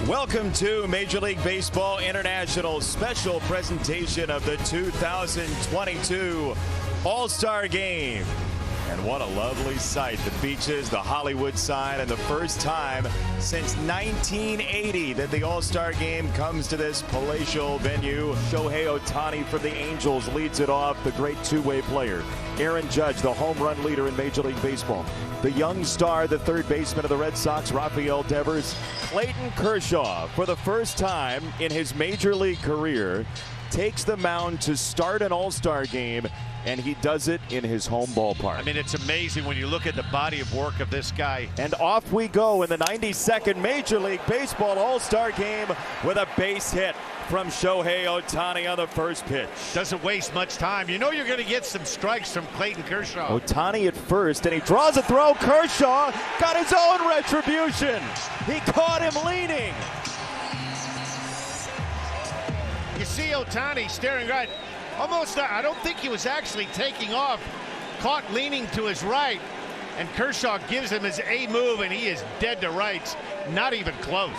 Welcome to Major League Baseball International special presentation of the 2022 All Star Game. And what a lovely sight. The beaches, the Hollywood sign, and the first time since 1980 that the All Star Game comes to this palatial venue. Shohei Ohtani from the Angels leads it off, the great two-way player. Aaron Judge, the home run leader in Major League Baseball. The young star, the third baseman of the Red Sox, Rafael Devers. Clayton Kershaw, for the first time in his Major League career, takes the mound to start an All-Star game, and he does it in his home ballpark. I mean, it's amazing when you look at the body of work of this guy. And off we go in the 92nd Major League Baseball All-Star Game with a base hit from Shohei Ohtani on the first pitch. Doesn't waste much time. You know you're going to get some strikes from Clayton Kershaw. Ohtani at first, and he draws a throw. Kershaw got his own retribution. He caught him leaning. You see Ohtani staring right. Almost, I don't think he was actually taking off. Caught leaning to his right, and Kershaw gives him his A move, and he is dead to rights. Not even close.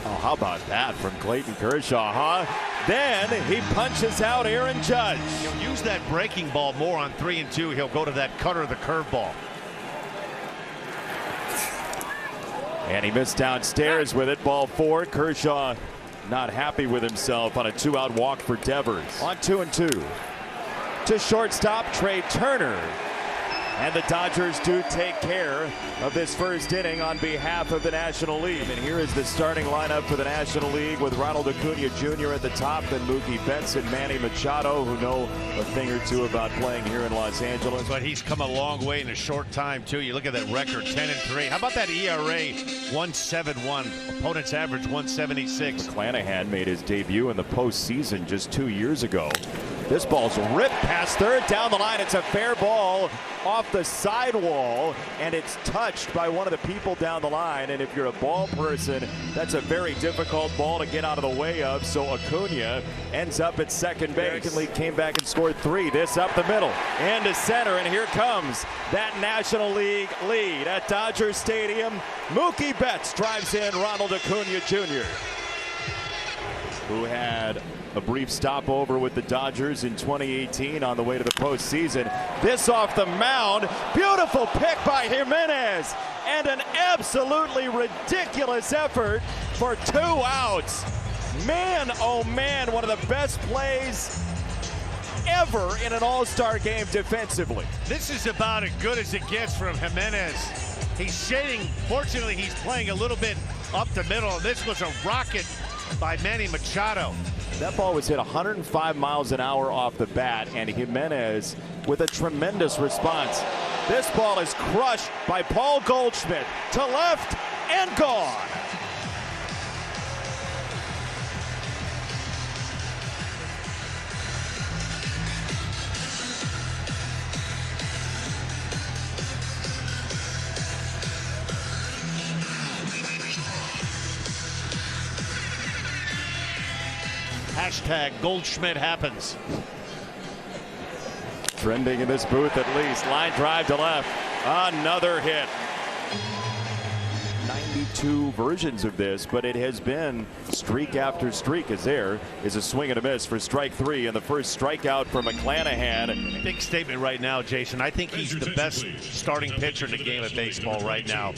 Oh, how about that from Clayton Kershaw, huh? Then he punches out Aaron Judge. He'll use that breaking ball more on 3 and 2. He'll go to that cutter, the curveball. And he missed downstairs with it. Ball 4. Kershaw not happy with himself on a 2-out walk for Devers. On 2 and 2. To shortstop, Trey Turner. And the Dodgers do take care of this first inning on behalf of the National League. And here is the starting lineup for the National League with Ronald Acuna Jr. at the top, then Mookie Betts and Manny Machado, who know a thing or two about playing here in Los Angeles. But he's come a long way in a short time, too. You look at that record, 10 and 3. How about that ERA, 1.71? Opponent's average, 1.76. McClanahan made his debut in the postseason just 2 years ago. This ball's ripped past third, down the line. It's a fair ball off the sidewall, and it's touched by one of the people down the line. And if you're a ball person, that's a very difficult ball to get out of the way of. So Acuna ends up at second base. American League came back and scored 3. This up the middle, into center, and here comes that National League lead at Dodger Stadium. Mookie Betts drives in Ronald Acuna Jr., who had a brief stopover with the Dodgers in 2018 on the way to the postseason. This off the mound. Beautiful pick by Jimenez. And an absolutely ridiculous effort for 2 outs. Man, oh man, one of the best plays ever in an All-Star game defensively. This is about as good as it gets from Jimenez. He's shading. Fortunately, he's playing a little bit up the middle. This was a rocket by Manny Machado. That ball was hit 105 miles an hour off the bat, and Jimenez with a tremendous response. This ball is crushed by Paul Goldschmidt to left and gone. Hashtag Goldschmidt happens. Trending in this booth at least. Line drive to left. Another hit. 92 versions of this, but it has been streak after streak, as there is a swing and a miss for strike 3 and the first strikeout for McClanahan. Big statement right now, Jason. I think he's the best starting pitcher in the game of baseball right now.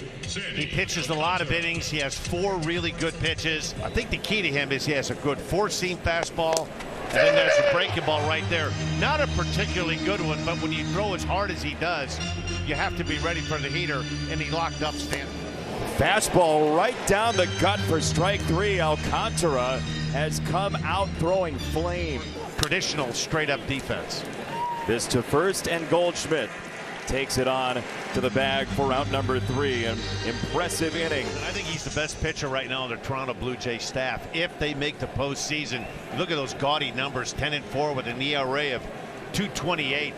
He pitches a lot of innings. He has 4 really good pitches. I think the key to him is he has a good 4-seam fastball, and then there's the breaking ball right there. Not a particularly good one, but when you throw as hard as he does, you have to be ready for the heater, and he locked up Stanton. Fastball right down the gut for strike 3. Alcantara has come out throwing flame. Traditional straight-up defense. This to first, and Goldschmidt takes it on to the bag for round number 3. An impressive inning. I think he's the best pitcher right now on the Toronto Blue Jay staff. If they make the postseason, look at those gaudy numbers, 10 and 4 with an ERA of 2.28.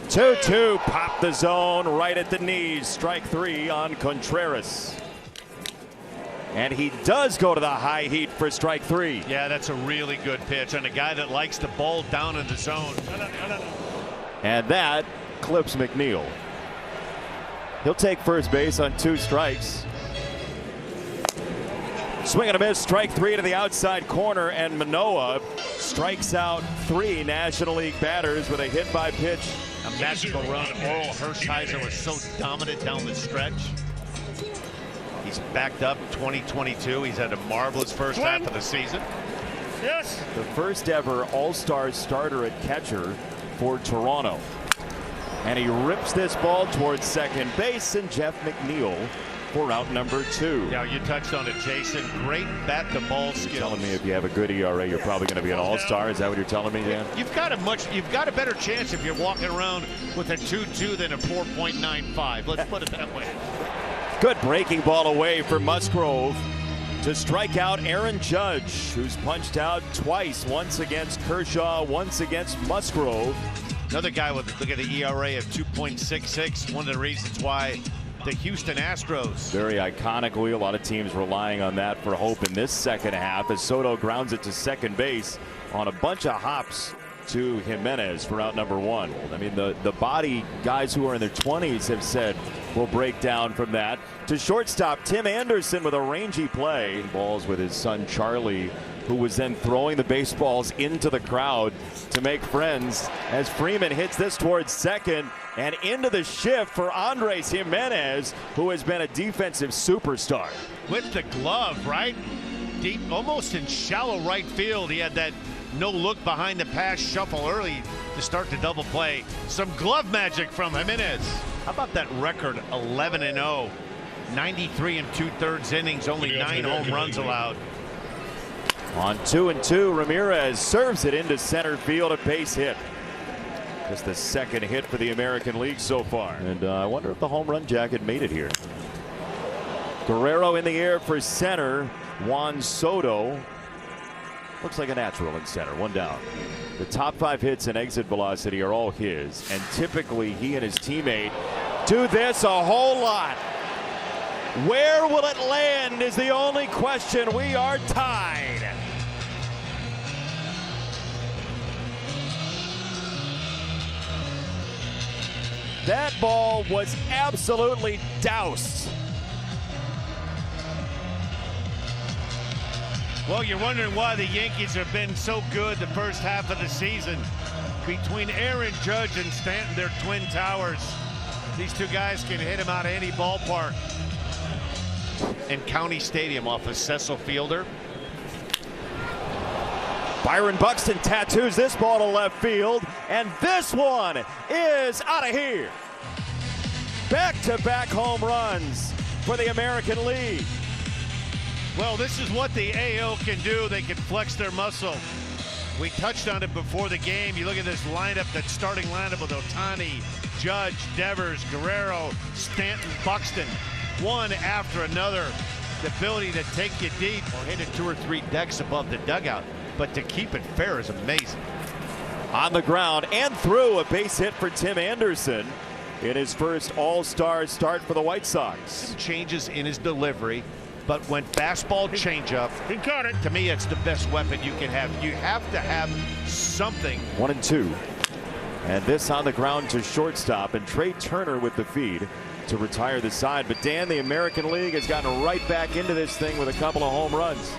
2-2, pop the zone right at the knees. Strike 3 on Contreras. And he does go to the high heat for strike 3. Yeah, that's a really good pitch on a guy that likes the ball down in the zone. And that clips McNeil. He'll take first base on 2 strikes. Swing and a miss, strike 3 to the outside corner, and Manoah strikes out 3 National League batters with a hit by pitch. A magical run. Oral Hershiser was so dominant down the stretch. He's backed up 2022. He's had a marvelous first half of the season. Yes. The first ever All-Star starter at catcher for Toronto. And he rips this ball towards second base, and Jeff McNeil for out number 2. Now, you touched on it, Jason. Great bat-to-ball skills. You're telling me if you have a good ERA, you're probably going to be an all-star? Is that what you're telling me, Dan? You've got a better chance if you're walking around with a 2.2 than a 4.95. Let's put it that way. Good breaking ball away for Musgrove to strike out Aaron Judge, who's punched out twice, once against Kershaw, once against Musgrove. Another guy with, look at the ERA of 2.66. One of the reasons why the Houston Astros. Very iconically, a lot of teams relying on that for hope in this second half as Soto grounds it to second base on a bunch of hops to Jimenez for out number 1. I mean, the body guys who are in their 20s have said will break down from that. To shortstop, Tim Anderson with a rangy play. Balls with his son Charlie, who was then throwing the baseballs into the crowd to make friends as Freeman hits this towards second and into the shift for Andres Jimenez, who has been a defensive superstar. With the glove, right? Deep, almost in shallow right field. He had that no look behind the pass shuffle early to start the double play. Some glove magic from Jimenez. How about that record, 11-0, 93 2/3 innings, only 9 home runs allowed. On 2-2, Ramirez serves it into center field, a base hit. Just the second hit for the American League so far. And I wonder if the home run jacket made it here. Guerrero in the air for center. Juan Soto looks like a natural in center. 1 down. The top 5 hits and exit velocity are all his. And typically he and his teammate do this a whole lot. Where will it land is the only question. We are tied. That ball was absolutely doused. Well, you're wondering why the Yankees have been so good the first half of the season. Between Aaron Judge and Stanton, their twin towers, these two guys can hit him out of any ballpark. And County Stadium off of Cecil Fielder. Byron Buxton tattoos this ball to left field, and this one is out of here. Back-to-back home runs for the American League. Well, this is what the AL can do. They can flex their muscle. We touched on it before the game. You look at this lineup, that starting lineup with Ohtani, Judge, Devers, Guerrero, Stanton, Buxton, one after another. The ability to take you deep or hit it 2 or 3 decks above the dugout. But to keep it fair is amazing. On the ground and through, a base hit for Tim Anderson in his first All-Star start for the White Sox. Some changes in his delivery, but when fastball changeup, He caught it. to me, it's the best weapon you can have. You have to have something. 1-2. And this on the ground to shortstop, and Trey Turner with the feed to retire the side. But Dan, the American League has gotten right back into this thing with a couple of home runs.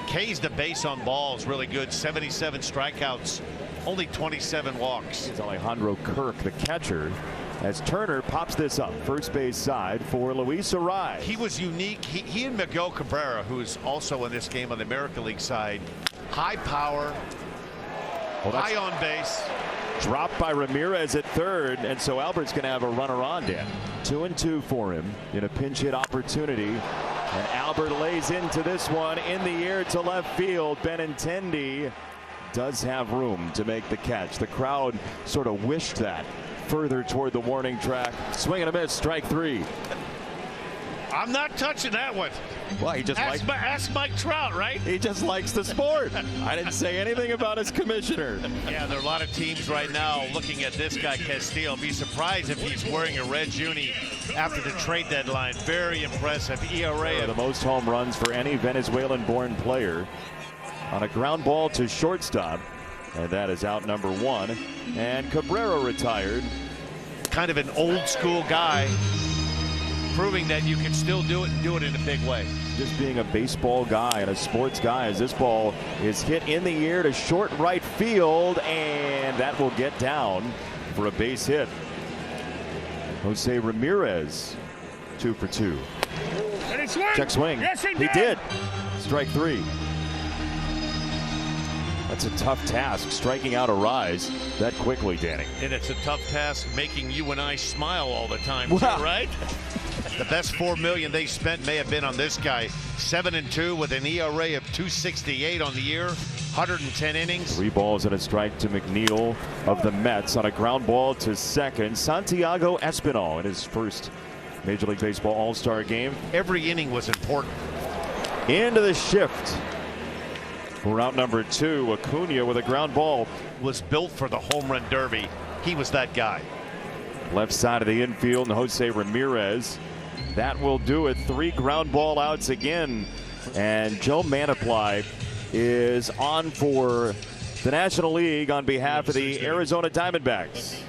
K's the base on balls really good. 77 strikeouts, only 27 walks. It's Alejandro Kirk, the catcher, as Turner pops this up first base side for Luis Arraez. He was unique. He and Miguel Cabrera, who is also in this game on the American League side, high power, high on base. Dropped by Ramirez at third, and so Albert's going to have a runner on, Dan. 2-2 for him in a pinch hit opportunity, and Albert lays into this one in the air to left field. Benintendi does have room to make the catch. The crowd sort of wished that further toward the warning track. Swing and a miss, strike 3. I'm not touching that one. Well, he just ask Mike Trout, right? He just likes the sport. I didn't say anything about his commissioner. Yeah, there are a lot of teams right now looking at this guy, Castillo. Be surprised if he's wearing a red uni after the trade deadline. Very impressive ERA. The most home runs for any Venezuelan-born player on a ground ball to shortstop. And that is out number 1. And Cabrera retired. Kind of an old school guy. proving that you can still do it and do it in a big way. Just being a baseball guy and a sports guy, as this ball is hit in the air to short right field, and that will get down for a base hit. Jose Ramirez, 2 for 2. Check swing. Yes, he did. Strike 3. That's a tough task, striking out Arise that quickly, Danny. And it's a tough task making you and I smile all the time, wow. too, right? The best $4 million they spent may have been on this guy. 7-2 with an ERA of 2.68 on the year, 110 innings. 3 balls and a strike to McNeil of the Mets on a ground ball to second. Santiago Espinal in his first Major League Baseball All Star Game. Every inning was important. Into the shift. For out number 2, Acuna with a ground ball. Was built for the home run derby. He was that guy. Left side of the infield, and Jose Ramirez. That will do it. 3 ground ball outs again. And Joe Manaply is on for the National League on behalf of the Arizona Diamondbacks.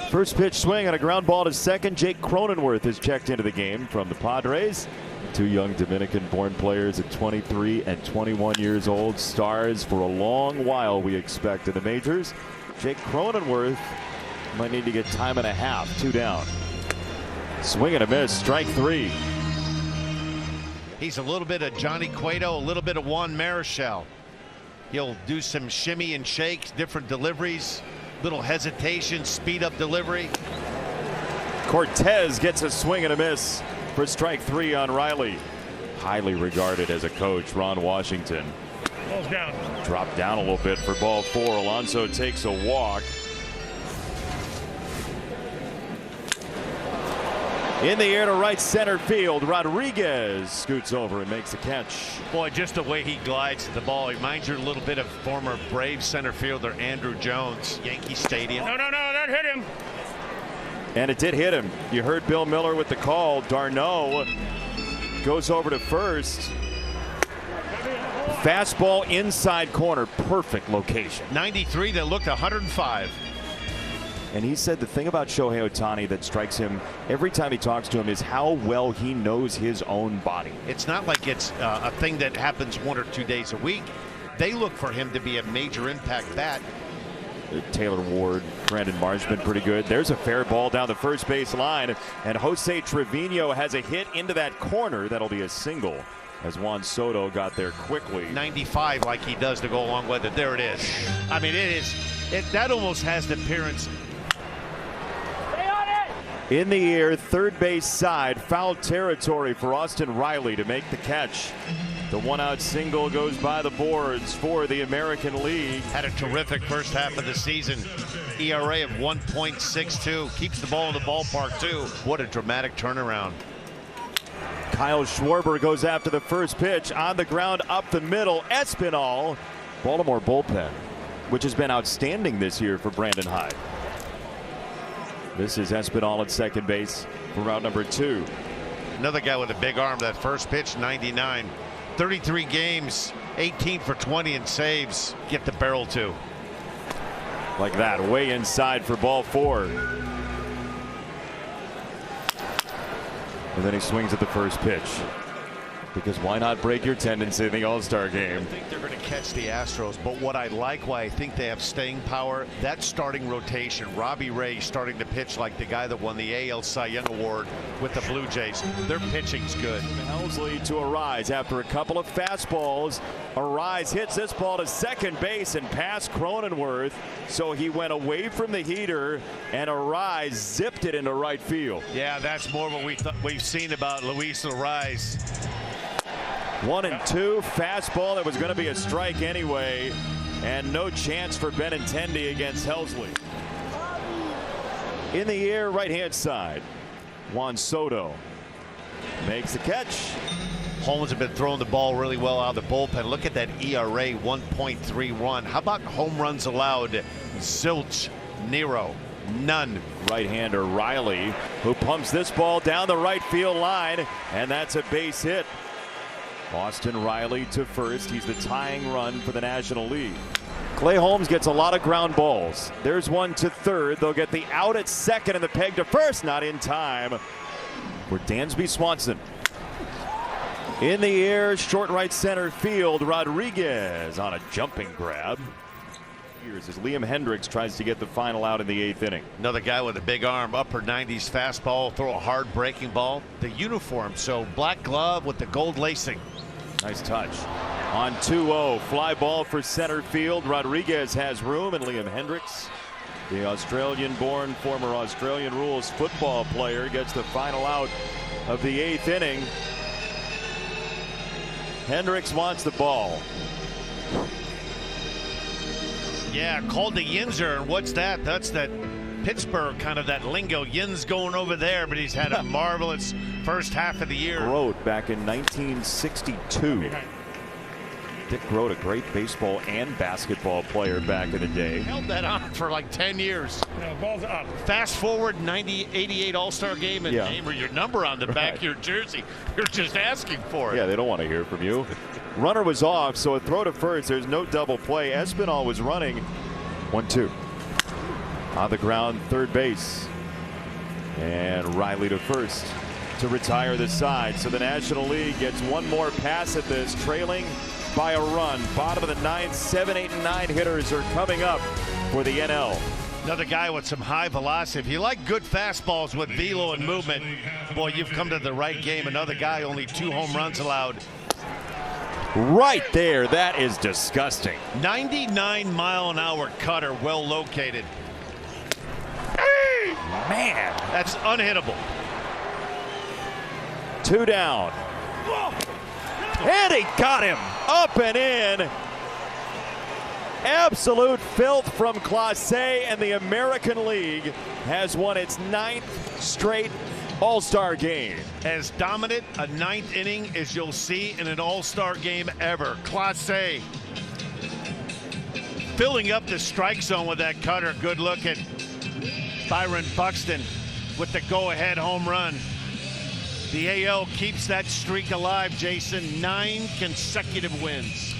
First pitch swing and a ground ball to second. Jake Cronenworth is checked into the game from the Padres. 2 young Dominican-born players at 23 and 21 years old. Stars for a long while, we expect, in the majors. Jake Cronenworth might need to get time and a half. 2 down. Swing and a miss. Strike 3. He's a little bit of Johnny Cueto, a little bit of Juan Marichal. He'll do some shimmy and shakes, different deliveries, little hesitation, speed up delivery. Cortez gets a swing and a miss for strike 3 on Riley. Highly regarded as a coach, Ron Washington. Ball's down. Dropped down a little bit for ball 4. Alonso takes a walk. In the air to right center field. Rodriguez scoots over and makes the catch. Boy, just the way he glides to the ball. He reminds you a little bit of former Braves center fielder Andrew Jones, Yankee Stadium. No, that hit him. And it did hit him. You heard Bill Miller with the call. Darno goes over to first. Fastball inside corner. Perfect location. 93 that looked 105. And he said the thing about Shohei Ohtani that strikes him every time he talks to him is how well he knows his own body. It's not like it's a thing that happens 1 or 2 days a week. They look for him to be a major impact bat. Taylor Ward, Brandon Marshman pretty good. There's a fair ball down the first base line, and Jose Trevino has a hit into that corner. That'll be a single as Juan Soto got there quickly. 95 like he does to go along with it. There it is. I mean, that almost has the appearance. In the air, third base side, foul territory for Austin Riley to make the catch. The 1-out single goes by the boards for the American League. Had a terrific first half of the season. ERA of 1.62. Keeps the ball in the ballpark, too. What a dramatic turnaround. Kyle Schwarber goes after the first pitch on the ground up the middle. Espinal, Baltimore bullpen, which has been outstanding this year for Brandon Hyde. This is Espinal at second base for round number 2. Another guy with a big arm. That first pitch, 99. 33 games, 18 for 20 in saves. Get the barrel too. Like that, way inside for ball 4. And then he swings at the first pitch. Because why not break your tendency in the All-Star game? I think they're going to catch the Astros, but what I like, why I think they have staying power, that starting rotation. Robbie Ray starting to pitch like the guy that won the AL Cy Young Award with the Blue Jays. Their pitching's good. Helsley to Arise after a couple of fastballs. Arise hits this ball to second base and past Cronenworth, so he went away from the heater, and Arise zipped it into right field. Yeah, that's more what we've seen about Luis Arise. 1-2 fastball that was going to be a strike anyway, and no chance for Benintendi against Helsley. In the air, right hand side, Juan Soto makes the catch. Holmes have been throwing the ball really well out of the bullpen. Look at that ERA, 1.31. How about home runs allowed? Zilch, Nero, none. Right-hander Riley, who pumps this ball down the right field line, and that's a base hit. Austin Riley to first. He's the tying run for the National League. Clay Holmes gets a lot of ground balls. There's one to third. They'll get the out at second and the peg to first. Not in time. for Dansby Swanson. In the air, short right center field. Rodriguez on a jumping grab. Here's as Liam Hendriks tries to get the final out in the 8th inning. Another guy with a big arm, upper 90s fastball, throw a hard breaking ball. The uniform, so black glove with the gold lacing. Nice touch. On 2-0, fly ball for center field. Rodriguez has room, and Liam Hendriks, the Australian-born former Australian rules football player, gets the final out of the 8th inning. Hendriks wants the ball. Yeah, called the Yinzer, and what's that? That's that Pittsburgh kind of that lingo. Yin's going over there, but he's had a marvelous first half of the year. Grote back in 1962. Dick Grote, a great baseball and basketball player back in the day. Held that on for like 10 years. No, ball's up. Fast forward 88 All Star Game and name your number on the back of your jersey. You're just asking for it. Yeah, they don't want to hear from you. Runner was off, so a throw to first. There's no double play. Espinal was running. 1-2. On the ground, third base. And Riley to first to retire the side. So the National League gets one more pass at this, trailing by a run. Bottom of the 9th, 7, 8, and 9 hitters are coming up for the NL. Another guy with some high velocity. If you like good fastballs with velo and movement, boy, you've come to the right game. Another guy, only 2 home runs allowed. Right there, that is disgusting. 99-mile-an-hour cutter, well located. Man, that's unhittable. 2 down. And he got him up and in. Absolute filth from Clase, and the American League has won its 9th straight All-Star game. As dominant a 9th inning as you'll see in an All-Star game ever. Clase filling up the strike zone with that cutter. Good look at Byron Buxton with the go-ahead home run. The AL keeps that streak alive, Jason. 9 consecutive wins.